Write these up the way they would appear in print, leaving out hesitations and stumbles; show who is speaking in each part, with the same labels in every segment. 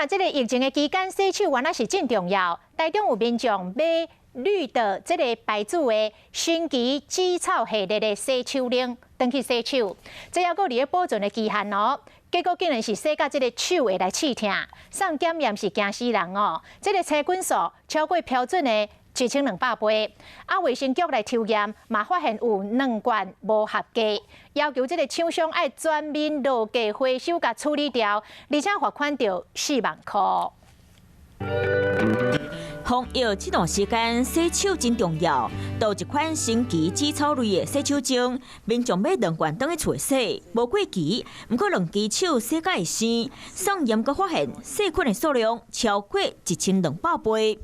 Speaker 1: 了，这个疫情的期间，洗手原来是真重要。台中有民众买绿的这个牌子的新奇紫草系列的洗手乳，登去洗手，这还佫伫咧保存的期限哦。结果竟然是洗到这个手会来刺痛，送检验是惊死人哦。这个车菌数超过标准的1200倍，卫生局来抽验，嘛发现有2罐无合格，要求这个厂商爱全面落价回收甲处理掉，而且罚款着4万块。
Speaker 2: 防疫这段时间，洗手真重要。倒一款新奇紫草类的洗手精，民众买2罐当去厝洗，无过期，不过2支手洗甲会生。送验阁发现细菌的数量超过1200倍。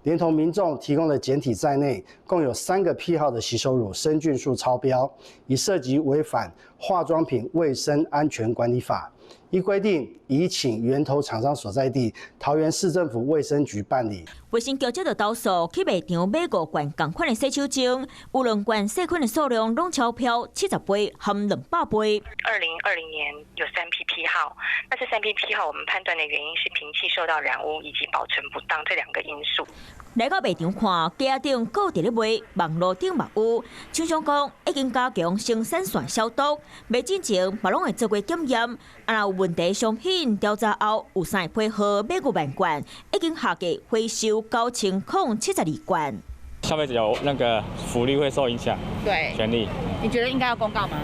Speaker 3: 连同民众提供的检体在内，共有3个批号的洗手乳生菌数超标，已涉及违反化妆品卫生安全管理法。依规定，已请源头厂商所在地桃园市政府卫生局办理。
Speaker 2: 卫生局接到投诉，去卖场买5罐同款的洗手精，有2罐细菌的数量拢超标70倍，含200倍。
Speaker 4: 2020年有3批批号，那这3批批号我们判断的原因是瓶器受到染污以及保存不当这2个因素。
Speaker 2: 来到卖场看，架顶搁伫咧卖，网络顶嘛有。厂商讲已经加强生产线消毒，卖之前嘛拢会做过检验，若有问题商品调查后有啥配合买5万罐，已经下架回收9072罐。
Speaker 5: 消费者有那个福利会受影响，
Speaker 6: 对，
Speaker 5: 权利。
Speaker 6: 你觉得应该要公告吗？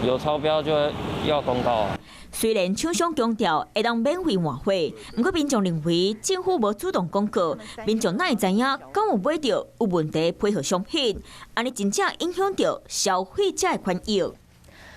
Speaker 5: 有超标就要公告啊。
Speaker 2: 虽然厂商强调会当免费换货，不过民众认为政府无主动公告，民众哪会知影敢有买到有问题配合商品，安尼真正影响到消费者的权益。